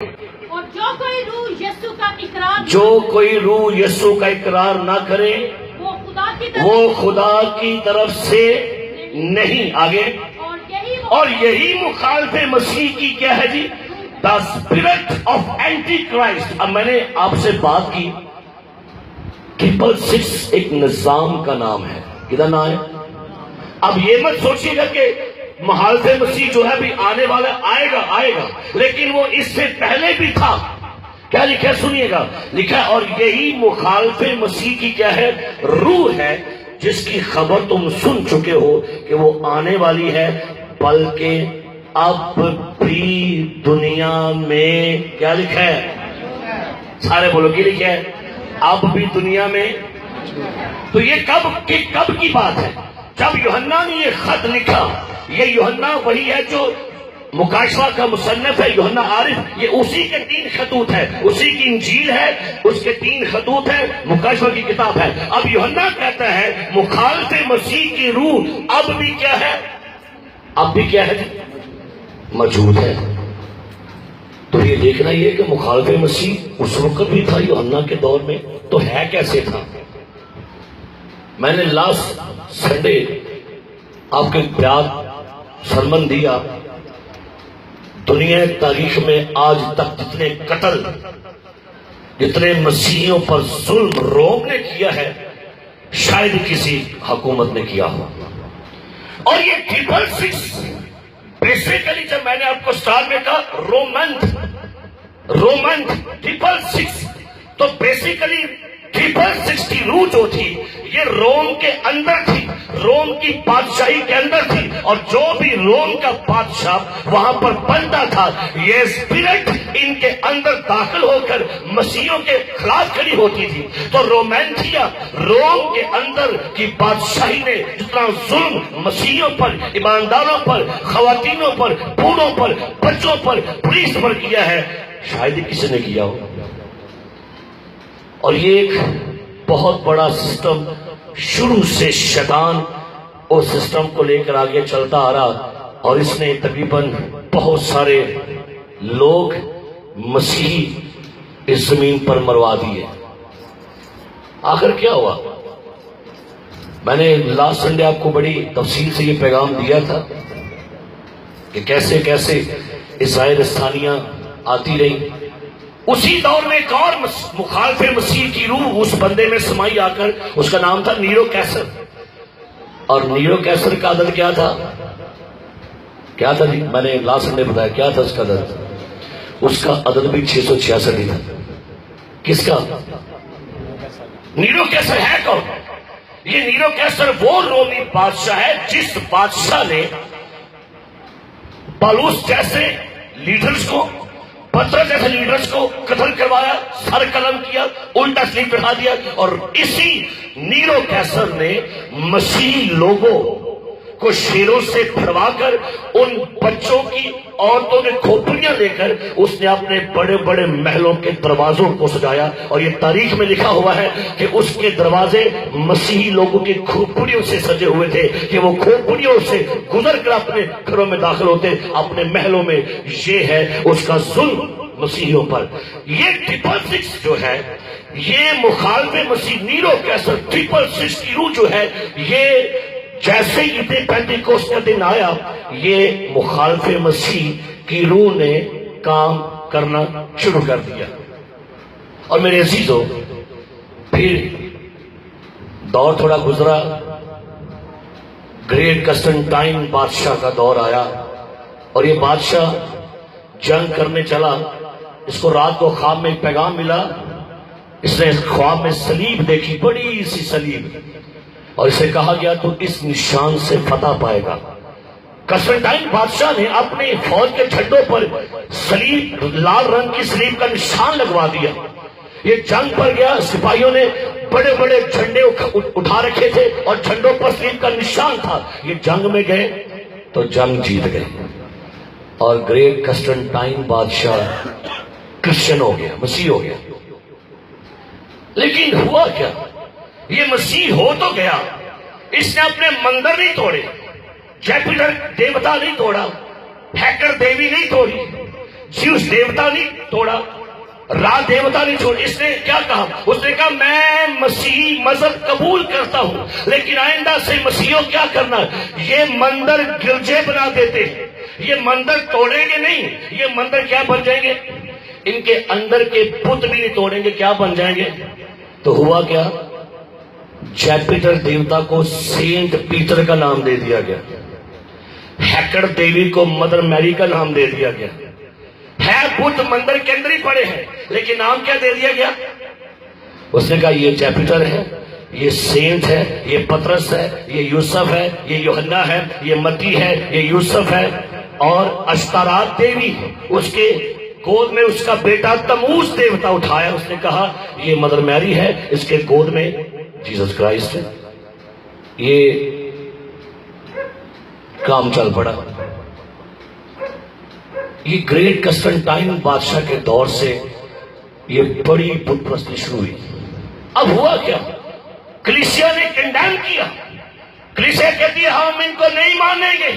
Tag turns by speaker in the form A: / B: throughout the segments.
A: اور جو کوئی روح یسوع کا اقرار
B: جو کوئی روح یسوع کا اقرار نہ کرے وہ خدا کی طرف سے نہیں. آگے اور یہی مخالف مسیح کی کیا ہے جی؟ The spirit of antichrist. اب میں نے آپ سے بات کی 666 ایک نظام کا نام ہے. کدھر نام ہے؟ اب یہ مت سوچیے گا کہ مخالف مسیح جو ہے بھی آنے والا آئے گا لیکن وہ اس سے پہلے بھی تھا. کیا لکھا ہے سنیے گا. لکھا ہے اور یہی مخالف مسیح کی کیا ہے؟ روح ہے جس کی خبر تم سن چکے ہو کہ وہ آنے والی ہے بلکہ اب بھی دنیا میں. کیا لکھا ہے؟ سارے بولو کی لکھا ہے؟ اب بھی دنیا میں. تو یہ کب کی بات ہے؟ جب یوحنا نے یہ خط لکھا. یہ یوحنا وہی ہے جو مکاشفہ کا مصنف ہے، یوحنا عارف. یہ اسی کے 3 خطوط ہے، اسی کی انجیل ہے، اس کے 3 خطوط ہے، مکاشفہ کی کتاب ہے. اب یوحنا کہتا ہے مخالف مسیح کی روح اب بھی کیا ہے؟ اب بھی کیا ہے؟ موجود ہے. تو یہ دیکھنا یہ کہ مخالف مسیح اس وقت بھی تھا یوحنا کے دور میں، تو ہے کیسے تھا؟ میں نے لاسٹ سنڈے آپ کے پیار سرمن دیا. دنیا تاریخ میں آج تک جتنے قتل، جتنے مسیحیوں پر ظلم روم نے کیا ہے شاید کسی حکومت نے کیا ہو. اور یہ 666 بیسیکلی جب میں نے آپ کو سٹارٹ میں کہا رومن 666 تو بیسیکلی 666 کی روح جو تھی یہ روم کے اندر تھی، روم کی بادشاہی کے اندر تھی. اور جو بھی روم کا بادشاہ وہاں پر بنتا تھا یہ اسپرٹ ان کے اندر داخل ہو کر مسیحیوں کے خلاف کھڑی ہوتی تھی. تو رومینتھیا روم کے اندر کی بادشاہی نے جتنا ظلم مسیحیوں پر، ایمانداروں پر، خواتینوں پر، بوڑھوں پر، بچوں پر، پولیس پر کیا ہے شاید کسی نے کیا ہو. اور یہ ایک بہت بڑا سسٹم شروع سے شیطان اس سسٹم کو لے کر آگے چلتا آ رہا اور اس نے تقریباً بہت سارے لوگ مسیحی اس زمین پر مروا دیے. آخر کیا ہوا؟ میں نے لاسٹ سنڈے آپ کو بڑی تفصیل سے یہ پیغام دیا تھا کہ کیسے کیسے عیسائی ثانیہ آتی رہی. اسی دور میں ایک اور مخالف مسیح کی روح اس بندے میں سمائی آ کر، اس کا نام تھا نیرو کیسر. اور نیرو کیسر کا عدد کیا تھا؟ کیا تھا جی؟ میں نے لاسٹ سنڈے بتایا کیا تھا اس کا عدد. اس کا عدد بھی 666 تھا. کس کا؟ نیرو کیسر ہے کون؟ یہ نیرو کیسر وہ رومی بادشاہ ہے جس بادشاہ نے پالوس جیسے لیڈرز کو، پترس جیسے لیڈرز کو قتل کروایا، سر قلم کیا، الٹا سلیب چڑھا دیا. اور اسی نیرو کیسر نے مسیحی لوگوں کو شیروں سے پھڑوا کر ان بچوں کی، عورتوں کے کھوپڑیاں لے کر اس نے اپنے بڑے بڑے محلوں کے دروازوں کو سجایا. اور یہ تاریخ میں لکھا ہوا ہے کہ اس کے دروازے مسیحی لوگوں کی کھوپڑیوں سے سجے ہوئے تھے کہ وہ کھوپڑیوں سے گزر کر اپنے گھروں میں داخل ہوتے، اپنے محلوں میں. یہ ہے اس کا ظلم مسیحیوں پر. یہ 666 جو ہے یہ مخالف مسیح نیرو کیسر 666 کی روح جو ہے یہ جیسے عید پینتیکوست کا دن آیا یہ مخالف مسیح کی روح نے کام کرنا شروع کر دیا. اور میرے عزیزو پھر دور تھوڑا گزرا، گریٹ قسطنطین بادشاہ کا دور آیا اور یہ بادشاہ جنگ کرنے چلا. اس کو رات کو خواب میں ایک پیغام ملا. اس نے خواب میں صلیب دیکھی، بڑی سی صلیب، اور اسے کہا گیا تو اس نشان سے فتح پائے گا. قسطنطین بادشاہ نے اپنے فوج کے جھنڈوں پر صلیب، لال رنگ کی صلیب کا نشان لگوا دیا. یہ جنگ پر گیا، سپاہیوں نے بڑے بڑے جھنڈے اٹھا رکھے تھے اور جھنڈوں پر صلیب کا نشان تھا. یہ جنگ میں گئے تو جنگ جیت گئے اور گریٹ قسطنطین بادشاہ کرسچن ہو گیا، مسیح ہو گیا. لیکن ہوا کیا؟ یہ مسیح ہو تو گیا، اس نے اپنے مندر نہیں توڑے، جیپیٹر دیوتا نہیں توڑا، ہیکر دیوی نہیں توڑی، زیوس دیوتا نہیں توڑا, را دیوتا نہیں چھوڑ. اس نے کیا کہا؟ اس نے کہا میں مسیحی مذہب قبول کرتا ہوں, لیکن آئندہ سے مسیحیوں کیا کرنا, یہ مندر گرجے بنا دیتے, یہ مندر توڑیں گے نہیں, یہ مندر کیا بن جائیں گے, ان کے اندر کے بت بھی نہیں توڑیں گے, کیا بن جائیں گے. تو ہوا کیا, جیپیٹر دیوتا کو سینٹ پیٹر کا نام دے دیا گیا, ہیکڑ دیوی کو مدر میری کا نام دے دیا گیا. ہے بت مندر کے اندر ہی پڑے ہیں, لیکن نام کیا دے دیا گیا؟ اس نے کہا یہ جیپیٹر ہے, یہ سینٹ ہے, یہ پطرس ہے, یہ یوسف ہے, یہ یوحنا ہے, یہ متی ہے, یہ یوسف ہے, اور اشتارات دیوی, اس کے گود میں اس کا بیٹا تموز دیوتا اٹھایا. اس نے کہا یہ مدر میری ہے, اس کے گود میں جیسس کرائسٹ ہے. یہ کام چل پڑا. یہ گریٹ کنسٹنٹائن بادشاہ کے دور سے یہ بڑی بت پرستی شروع ہوئی. اب ہوا کیا, کلیسیا نے کنڈیم کیا. کلیسیا کہتی ہے ہم ان کو نہیں مانیں گے,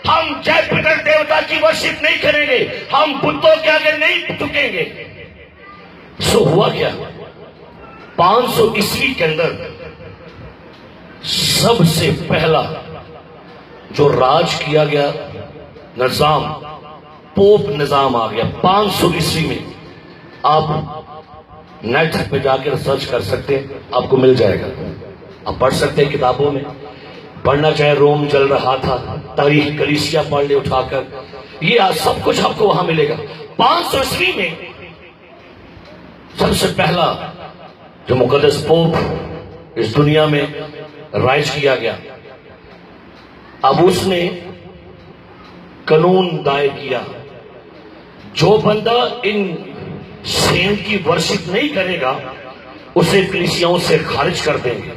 B: ہم جیپیٹر دیوتا کی ورشپ نہیں کریں گے, ہم بتوں کے آگے نہیں جھکیں گے. سو ہوا کیا, 500 عیسوی کے اندر سب سے پہلا جو راج کیا گیا نظام, پوپ نظام آ گیا 500 عیسوی میں. آپ نیٹ پہ جا کے ریسرچ کر سکتے ہیں, آپ کو مل جائے گا, آپ پڑھ سکتے ہیں کتابوں میں. پڑھنا چاہے روم جل رہا تھا, تاریخ کلیسیا پڑھ لے اٹھا کر, یہ سب کچھ آپ کو وہاں ملے گا. 500 عیسوی میں سب سے پہلا جو مقدس پوپ اس دنیا میں رائج کیا گیا, اب اس نے قانون دائر کیا, جو بندہ ان سینٹ کی ورشپ نہیں کرے گا اسے کلیسیاؤں سے خارج کر دیں گے,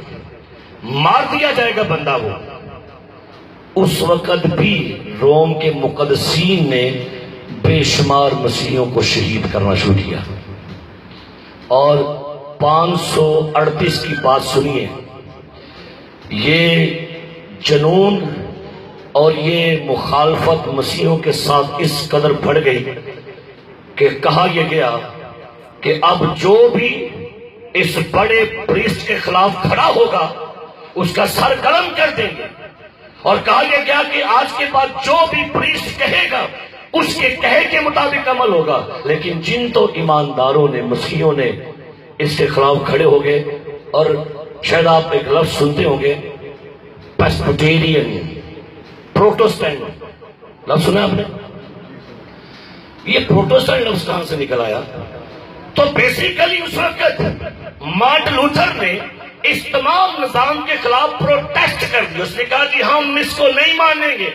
B: مار دیا جائے گا بندہ وہ. اس وقت بھی روم کے مقدسین نے بے شمار مسیحیوں کو شہید کرنا شروع کیا. اور 538 کی بات سنیے, یہ جنون اور یہ مخالفت مسیحیوں کے ساتھ اس قدر بڑھ گئی کہ کہا یہ گیا کہ اب جو بھی اس بڑے پریسٹ کے خلاف کھڑا ہوگا اس کا سر قلم کر دیں گے. اور کہا یہ گیا کہ آج کے بعد جو بھی پریسٹ کہے گا اس کے کہے کے مطابق عمل ہوگا. لیکن جن تو ایمانداروں نے, مسیحیوں نے اس کے خلاف کھڑے ہو گئے. اور شاید آپ ایک لفظ سنتے ہوں گے, پیسبیٹرین, پروٹسٹنٹ, لفظ سنا آپ نے؟ یہ پروٹسٹنٹ لفظ کہاں سے نکل آیا؟ تو بیسیکلی اس وقت مارٹن لوتھر نے اس تمام نظام کے خلاف پروٹیسٹ کر دیا. اس نے کہا کہ ہم اس کو نہیں مانیں گے,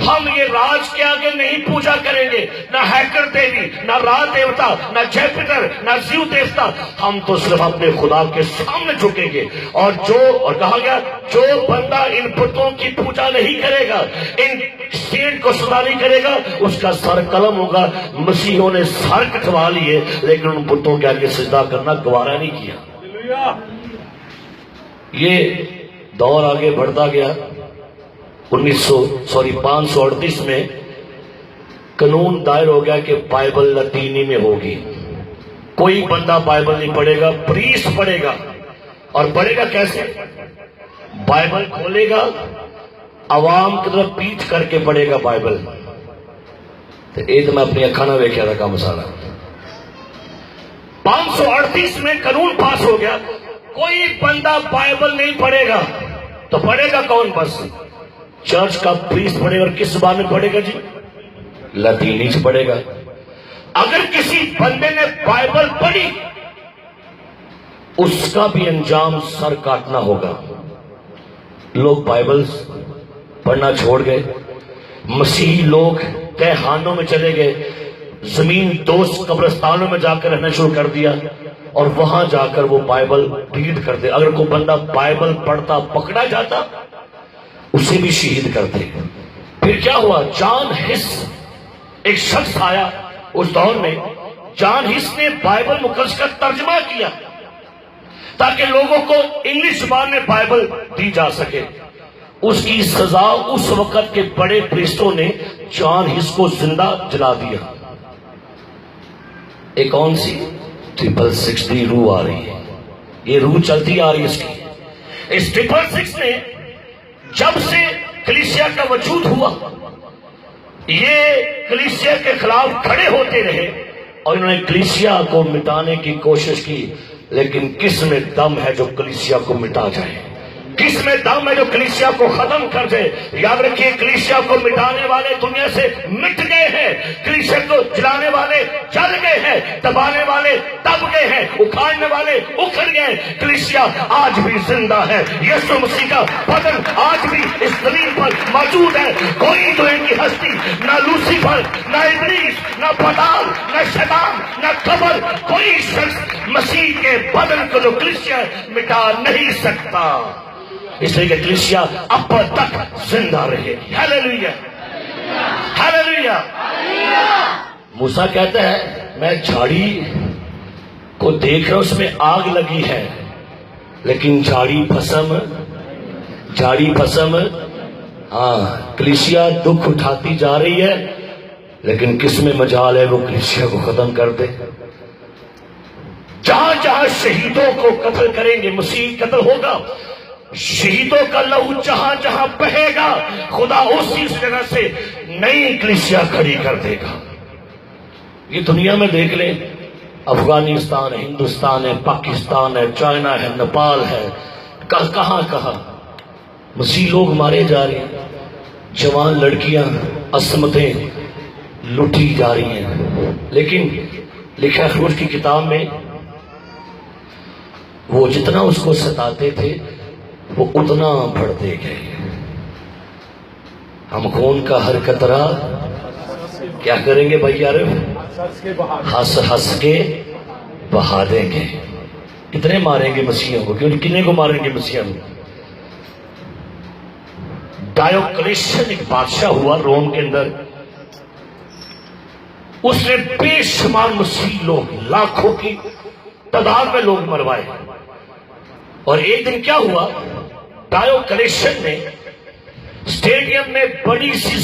B: ہم یہ راج کے آگے نہیں پوجا کریں گے, نہ ہیکر دیوی, نہ را دیوتا, نہ جیپیٹر, نہ زیو دیوتا, ہم تو صرف اپنے خدا کے سامنے جھکیں گے. اور کہا گیا جو بندہ ان بتوں کی پوجا نہیں کرے گا, ان سینٹ کو سجدہ نہیں کرے گا, اس کا سر قلم ہوگا. مسیحوں نے سر کٹوا لیے لیکن ان بتوں کے آگے سجدہ کرنا گوارا نہیں کیا. یہ دور آگے بڑھتا گیا. 538 میں قانون دائر ہو گیا کہ بائبل لطینی میں ہوگی. کوئی بندہ بائبل نہیں پڑھے گا, پریسٹ پڑھے گا. اور پڑھے گا کیسے؟ بائبل کھولے گا, عوام کی طرف پیٹ کر کے پڑھے گا بائبل. تو ایک میں اپنی اکھاں نہ ویکھیا تھا کام سارا. 538 میں قانون پاس ہو گیا, کوئی بندہ بائبل نہیں پڑھے گا. تو پڑھے گا کون؟ بس چرچ کا پریسٹ پڑھے گا. اور کس زبان میں پڑھے گا جی؟ لطینی سے پڑھے گا. اگر کسی بندے نے بائبل پڑھی اس کا بھی انجام سر کاٹنا ہوگا. لوگ بائبل پڑھنا چھوڑ گئے, مسیحی لوگ تہخانوں میں چلے گئے, زمین دوست قبرستانوں میں جا کر رہنا شروع کر دیا, اور وہاں جا کر وہ بائبل ریڈ کرتے. اگر کوئی بندہ بائبل پڑھتا پکڑا جاتا اسے بھی شہید کرتے. پھر کیا ہوا؟ جان ہس ایک شخص آیا اس دور میں. جان ہس نے بائبل مقدس کا ترجمہ کیا تاکہ لوگوں کو انگلش زبان میں بائبل دی جا سکے. اس کی سزا اس وقت کے بڑے پریسٹوں نے جان ہس کو زندہ جلا دیا. یہ کون سی 666 روح آ رہی ہے، یہ روح چلتی آ رہی ہے اس کی. اس 666 نے جب سے کلیسیا کا وجود ہوا یہ کلیسیا کے خلاف کھڑے ہوتے رہے اور انہوں نے کلیسیا کو مٹانے کی کوشش کی، لیکن کس میں دم ہے جو کلیسیا کو مٹا جائے؟ کس میں دم ہے جو کلیسیا کو ختم کر دے؟ یاد رکھیے کلیسیا کو مٹانے والے دنیا سے مٹ گئے ہیں، کلیسیا کو جلانے والے جل گئے ہیں، دبانے والے دب گئے ہیں، اکھاڑنے والے اکھڑ گئے. کلیسیا آج بھی زندہ ہے، یسوع مسیح کا بدن آج بھی اس زمین پر موجود ہے. کوئی دنیا کی ہستی، نہ لوسیفر، نہ ابلیس، نہ پتال، نہ شیطان، نہ قبر، کوئی شخص مسیح کے بدن کو جو کلیسیا مٹا نہیں سکتا، اس لیے کہ کلیسیا اب تک زندہ رہے. Hallelujah hallelujah. موسیٰ کہتا ہے میں جھاڑی کو دیکھ رہا ہوں، اس میں آگ لگی ہے، لیکن جھاڑی بھسم ہاں. کلیسیا دکھ اٹھاتی جا رہی ہے، لیکن کس میں مجال ہے وہ کلیسیا کو ختم کر دے. جہاں جہاں شہیدوں کو قتل کریں گے مسیح قتل ہوگا، شہیدوں کا لہو جہاں جہاں بہے گا خدا اسی جگہ سے نئی کلیسیا کھڑی کر دے گا. یہ دنیا میں دیکھ لیں، افغانستان ہے، ہندوستان ہے، پاکستان ہے، چائنا ہے، نیپال ہے، کہاں کہاں مسیح لوگ مارے جا رہے ہیں، جوان لڑکیاں عصمتیں لوٹی جا رہی ہیں. لیکن لکھا خروج کی کتاب میں وہ جتنا اس کو ستاتے تھے وہ اتنا بڑھتے گئے. ہم خون کا ہر قطرہ کیا کریں گے بھائی یار؟ ہنس ہنس کے بہا دیں گے. کتنے ماریں گے مسیحوں کو؟ کیوں کتنے کو ماریں گے مسیحوں کو؟ ڈایوکلیشن ایک بادشاہ ہوا روم کے اندر، اس نے بے شمار مسیح لوگ، لاکھوں کی تعداد میں لوگ مروائے. اور ایک دن کیا ہوا، ڈایوکلیشن نے اسٹیڈیم میں بڑی سی